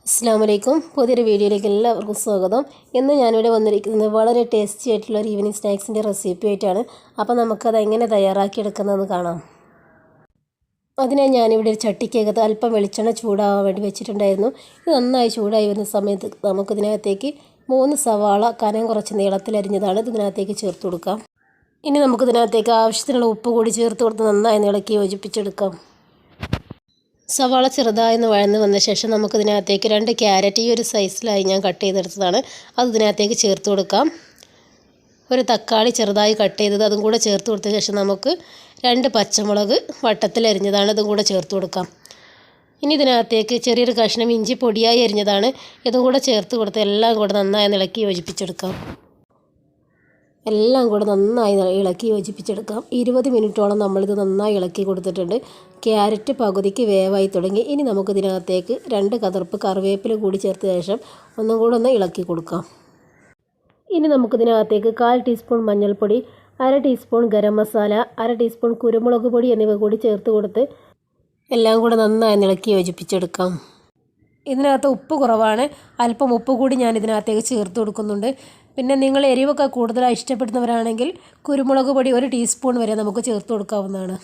അസ്സലാമു പുതിയൊരു വീഡിയോയിലേക്ക് എല്ലാവർക്കും സ്വാഗതം. ഇന്ന് ഞാനിവിടെ വന്നിരിക്കുന്നത് വളരെ ടേസ്റ്റി ആയിട്ടുള്ള ഒരു ഈവനിങ് സ്നാക്സിൻ്റെ റെസിപ്പി ആയിട്ടാണ്. അപ്പോൾ നമുക്കത് എങ്ങനെ തയ്യാറാക്കിയെടുക്കുന്നതെന്ന് കാണാം. അതിനായി ഞാനിവിടെ ഒരു ചട്ടിക്കകത്ത് അല്പം വെളിച്ചെണ്ണ ചൂടാവാൻ വേണ്ടി വെച്ചിട്ടുണ്ടായിരുന്നു. ഇത് നന്നായി ചൂടായി വരുന്ന സമയത്ത് നമുക്കിതിനകത്തേക്ക് 3 സവാള കനം കുറച്ച് നീളത്തിലരിഞ്ഞതാണ് ഇതിനകത്തേക്ക് ചേർത്ത് കൊടുക്കാം. ഇനി നമുക്കിതിനകത്തേക്ക് ആവശ്യത്തിനുള്ള ഉപ്പ് കൂടി ചേർത്ത് കൊടുത്ത് നന്നായി ഇളക്കി യോജിപ്പിച്ചെടുക്കാം. സവാള ചെറുതായൊന്ന് വഴന്ന് വന്ന ശേഷം നമുക്കിതിനകത്തേക്ക് 2 ക്യാരറ്റ് ഈ ഒരു സൈസിലായി ഞാൻ കട്ട് ചെയ്തെടുത്തതാണ്. അത് ഇതിനകത്തേക്ക് ചേർത്ത് കൊടുക്കാം. ഒരു തക്കാളി ചെറുതായി കട്ട് ചെയ്തത് അതും കൂടെ ചേർത്ത് കൊടുത്ത ശേഷം നമുക്ക് 2 പച്ചമുളക് വട്ടത്തിലരിഞ്ഞതാണ് അതും കൂടെ ചേർത്ത് കൊടുക്കാം. ഇനി ഇതിനകത്തേക്ക് ചെറിയൊരു കഷ്ണം ഇഞ്ചി പൊടിയായി അരിഞ്ഞതാണ് ഇതും കൂടെ ചേർത്ത് കൊടുത്ത് എല്ലാം കൂടെ നന്നായി ഇളക്കി യോജിപ്പിച്ചെടുക്കാം. എല്ലാം കൂടെ നന്നായി ഇളക്കി യോജിപ്പിച്ചെടുക്കാം. 20 മിനിറ്റോളം നമ്മളിത് നന്നായി ഇളക്കി കൊടുത്തിട്ടുണ്ട്. ക്യാരറ്റ് പകുതിക്ക് വേവായി തുടങ്ങി. ഇനി നമുക്കിതിനകത്തേക്ക് 2 കതിർപ്പ് കറിവേപ്പില കൂടി ചേർത്ത ശേഷം ഒന്നും കൂടെ ഒന്ന് ഇളക്കി കൊടുക്കാം. ഇനി നമുക്കിതിനകത്തേക്ക് 1/4 ടീസ്പൂൺ മഞ്ഞൾപ്പൊടി, 1/2 ടീസ്പൂൺ ഗരം മസാല, 1/2 ടീസ്പൂൺ കുരുമുളക് പൊടി എന്നിവ കൂടി ചേർത്ത് കൊടുത്ത് എല്ലാം കൂടെ നന്നായി ഇളക്കി യോജിപ്പിച്ചെടുക്കാം. ഇതിനകത്ത് ഉപ്പ് കുറവാണ്, അല്പം ഉപ്പ് കൂടി ഞാൻ ഇതിനകത്തേക്ക് ചേർത്ത് കൊടുക്കുന്നുണ്ട്. പിന്നെ നിങ്ങൾ എരിവൊക്കെ കൂടുതലായി ഇഷ്ടപ്പെടുന്നവരാണെങ്കിൽ കുരുമുളക് പൊടി 1 ടീസ്പൂൺ വരെ നമുക്ക് ചേർത്ത് കൊടുക്കാവുന്നതാണ്.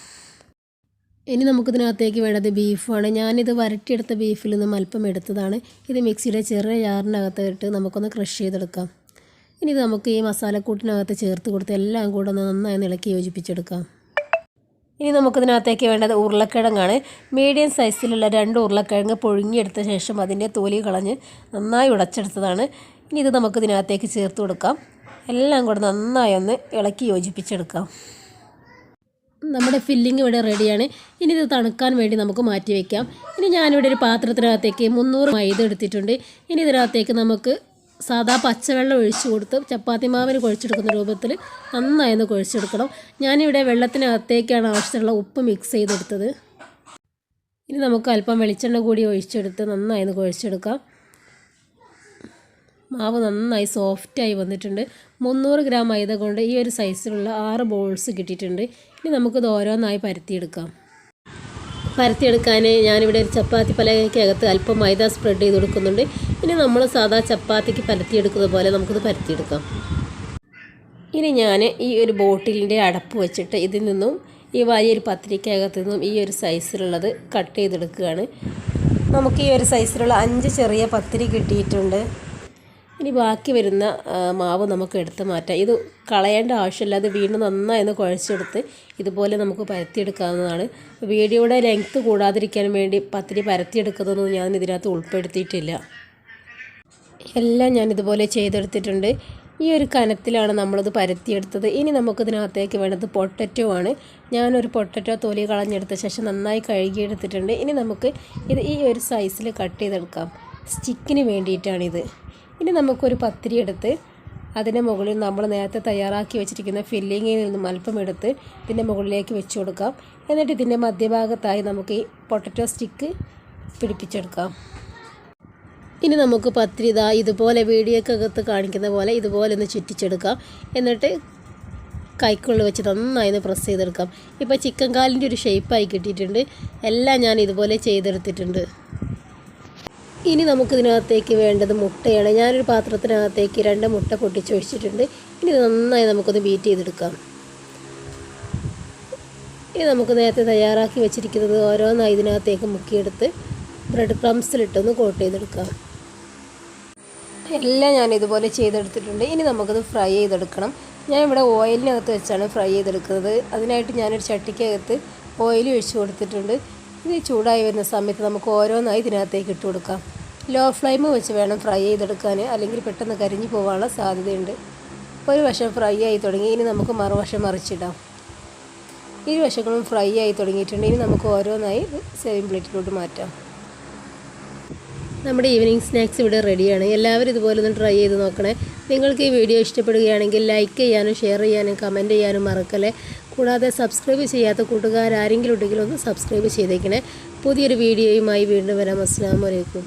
ഇനി നമുക്കിതിനകത്തേക്ക് വേണ്ടത് ബീഫാണ്. ഞാനിത് വരട്ടിയെടുത്ത ബീഫിൽ നിന്നും അല്പം എടുത്തതാണ്. ഇത് മിക്സിയുടെ ചെറിയ ജാറിനകത്ത് ഇട്ട് നമുക്കൊന്ന് ക്രഷ് ചെയ്തെടുക്കാം. ഇനി ഇത് നമുക്ക് ഈ മസാലക്കൂട്ടിനകത്ത് ചേർത്ത് കൊടുത്ത് എല്ലാം കൂടെ ഒന്ന് നന്നായി ഇളക്കി യോജിപ്പിച്ചെടുക്കാം. ഇനി നമുക്കിതിനകത്തേക്ക് വേണ്ടത് ഉരുളക്കിഴങ്ങാണ്. മീഡിയം സൈസിലുള്ള 2 ഉരുളക്കിഴങ്ങ് പുഴുങ്ങിയെടുത്ത ശേഷം അതിൻ്റെ തൊലി കളഞ്ഞ് നന്നായി ഉടച്ചെടുത്തതാണ്. ഇനി ഇത് നമുക്കിതിനകത്തേക്ക് ചേർത്ത് കൊടുക്കാം. എല്ലാം കൂടെ നന്നായി ഒന്ന് ഇളക്കി യോജിപ്പിച്ചെടുക്കാം. നമ്മുടെ ഫില്ലിങ് ഇവിടെ റെഡിയാണ്. ഇനി ഇത് തണുക്കാൻ വേണ്ടി നമുക്ക് മാറ്റി വയ്ക്കാം. ഇനി ഞാനിവിടെ ഒരു പാത്രത്തിനകത്തേക്ക് 300 മൈദ എടുത്തിട്ടുണ്ട്. ഇനി ഇതിനകത്തേക്ക് നമുക്ക് സാധാ പച്ചവെള്ളം ഒഴിച്ച് കൊടുത്ത് ചപ്പാത്തി മാവിന് കുഴച്ചെടുക്കുന്ന രൂപത്തിൽ നന്നായി ഒന്ന് കുഴച്ചെടുക്കണം. ഞാനിവിടെ വെള്ളത്തിനകത്തേക്കാണ് ആവശ്യമുള്ള ഉപ്പ് മിക്സ് ചെയ്തെടുത്തത്. ഇനി നമുക്ക് അല്പം വെളിച്ചെണ്ണ കൂടി ഒഴിച്ചെടുത്ത് നന്നായി ഒന്ന് കുഴച്ചെടുക്കാം. മാവ് നന്നായി സോഫ്റ്റായി വന്നിട്ടുണ്ട്. 300 ഗ്രാം മൈദ കൊണ്ട് ഈ ഒരു സൈസിലുള്ള 6 ബോൾസ് കിട്ടിയിട്ടുണ്ട്. ഇനി നമുക്കിത് ഓരോന്നായി പരത്തിയെടുക്കാം. പരത്തിയെടുക്കാൻ ഞാനിവിടെ ഒരു ചപ്പാത്തി പലകയ്ക്കകത്ത് അല്പം മൈദ സ്പ്രെഡ് ചെയ്ത് കൊടുക്കുന്നുണ്ട്. ഇനി നമ്മൾ സാധാ ചപ്പാത്തിക്ക് പരത്തിയെടുക്കുന്നത് പോലെ നമുക്കിത് പരത്തിയെടുക്കാം. ഇനി ഞാൻ ഈ ഒരു ബോട്ടിലിൻ്റെ അടപ്പ് വെച്ചിട്ട് ഇതിൽ നിന്നും ഈ വലിയൊരു പത്തിരിക്കകത്ത് നിന്നും ഈ ഒരു സൈസിലുള്ളത് കട്ട് ചെയ്തെടുക്കുകയാണ്. നമുക്ക് ഈ ഒരു സൈസിലുള്ള 5 ചെറിയ പത്തിരി കിട്ടിയിട്ടുണ്ട്. ഇനി ബാക്കി വരുന്ന മാവ് നമുക്ക് എടുത്ത് മാറ്റാം. ഇത് കളയേണ്ട ആവശ്യമില്ല. അത് വീണ്ടും നന്നായി ഒന്ന് കുഴച്ചെടുത്ത് ഇതുപോലെ നമുക്ക് പരത്തിയെടുക്കാവുന്നതാണ്. വീഡിയോയുടെ ലെങ്ത്ത് കൂടാതിരിക്കാൻ വേണ്ടി പത്തിരി പരത്തിയെടുക്കുന്നതൊന്നും ഞാൻ ഇതിനകത്ത് ഉൾപ്പെടുത്തിയിട്ടില്ല. എല്ലാം ഞാൻ ഇതുപോലെ ചെയ്തെടുത്തിട്ടുണ്ട്. ഈ ഒരു കനത്തിലാണ് നമ്മളിത് പരത്തിയെടുത്തത്. ഇനി നമുക്കിതിനകത്തേക്ക് വേണ്ടത് പൊട്ടറ്റോ ആണ്. ഞാനൊരു പൊട്ടറ്റോ തൊലി കളഞ്ഞെടുത്ത ശേഷം നന്നായി കഴുകിയെടുത്തിട്ടുണ്ട്. ഇനി നമുക്ക് ഇത് ഈ ഒരു സൈസിൽ കട്ട് ചെയ്തെടുക്കാം. സ്റ്റിക്കിന് വേണ്ടിയിട്ടാണിത്. ഇനി നമുക്കൊരു പത്തിരി എടുത്ത് അതിൻ്റെ മുകളിൽ നമ്മൾ നേരത്തെ തയ്യാറാക്കി വെച്ചിരിക്കുന്ന ഫില്ലിങ്ങിൽ നിന്നും അല്പം എടുത്ത് ഇതിൻ്റെ മുകളിലേക്ക് വെച്ച് കൊടുക്കാം. എന്നിട്ട് ഇതിൻ്റെ മധ്യഭാഗത്തായി നമുക്ക് ഈ പൊട്ടറ്റോ സ്റ്റിക്ക് പിടിപ്പിച്ചെടുക്കാം. ഇനി നമുക്ക് പത്തിരി ഇതുപോലെ വീഡിയോക്കകത്ത് കാണിക്കുന്ന പോലെ ഇതുപോലെ ഒന്ന് ചുറ്റിച്ചെടുക്കാം. എന്നിട്ട് കൈക്കുള്ളിൽ വെച്ച് നന്നായി ഒന്ന് പ്രസ് ചെയ്തെടുക്കാം. ഇപ്പോൾ ചിക്കൻ കാലിൻ്റെ ഒരു ഷേപ്പായി കിട്ടിയിട്ടുണ്ട്. എല്ലാം ഞാൻ ഇതുപോലെ ചെയ്തെടുത്തിട്ടുണ്ട്. ഇനി നമുക്കിതിനകത്തേക്ക് വേണ്ടത് മുട്ടയാണ്. ഞാനൊരു പാത്രത്തിനകത്തേക്ക് 2 മുട്ട പൊട്ടിച്ചൊഴിച്ചിട്ടുണ്ട്. ഇനി നന്നായി നമുക്കൊന്ന് ബീറ്റ് ചെയ്തെടുക്കാം. ഇനി നമുക്ക് നേരത്തെ തയ്യാറാക്കി വെച്ചിരിക്കുന്നത് ഓരോന്നായി ഇതിനകത്തേക്ക് മുക്കിയെടുത്ത് ബ്രെഡ് ക്രംസിലിട്ടൊന്ന് കോട്ട് ചെയ്തെടുക്കാം. എല്ലാം ഞാൻ ഇതുപോലെ ചെയ്തെടുത്തിട്ടുണ്ട്. ഇനി നമുക്കത് ഫ്രൈ ചെയ്തെടുക്കണം. ഞാൻ ഇവിടെ ഓയിലിനകത്ത് വെച്ചാണ് ഫ്രൈ ചെയ്തെടുക്കുന്നത്. അതിനായിട്ട് ഞാനൊരു ചട്ടിക്കകത്ത് ഓയിൽ ഒഴിച്ച് കൊടുത്തിട്ടുണ്ട്. ഇത് ചൂടായി വരുന്ന സമയത്ത് നമുക്ക് ഓരോന്നായി ഇതിനകത്തേക്ക് ഇട്ട് കൊടുക്കാം. ലോ ഫ്ലെയിം വെച്ച് വേണം ഫ്രൈ ചെയ്തെടുക്കാൻ, അല്ലെങ്കിൽ പെട്ടെന്ന് കരിഞ്ഞു പോകാനുള്ള സാധ്യതയുണ്ട്. ഒരു വശം ഫ്രൈ ആയി തുടങ്ങി. ഇനി നമുക്ക് മറുവശം മറിച്ചിടാം. ഇരുവശങ്ങളും ഫ്രൈ ആയി തുടങ്ങിയിട്ടുണ്ട്. ഇനി നമുക്ക് ഓരോന്നായി സെർവിങ് പ്ലേറ്റിലോട്ട് മാറ്റാം. നമ്മുടെ ഈവനിങ് സ്നാക്സ് ഇവിടെ റെഡിയാണ്. എല്ലാവരും ഇതുപോലെ ഒന്ന് ട്രൈ ചെയ്ത് നോക്കണേ. നിങ്ങൾക്ക് ഈ വീഡിയോ ഇഷ്ടപ്പെടുകയാണെങ്കിൽ ലൈക്ക് ചെയ്യാനും ഷെയർ ചെയ്യാനും കമൻറ്റ് ചെയ്യാനും മറക്കല്ലേ. കൂടാതെ സബ്സ്ക്രൈബ് ചെയ്യാത്ത കൂട്ടുകാരാരെങ്കിലും ഉണ്ടെങ്കിൽ ഒന്ന് സബ്സ്ക്രൈബ് ചെയ്തേക്കണേ. പുതിയൊരു വീഡിയോയുമായി വീണ്ടും വരാം. അസ്സലാമു അലൈക്കും.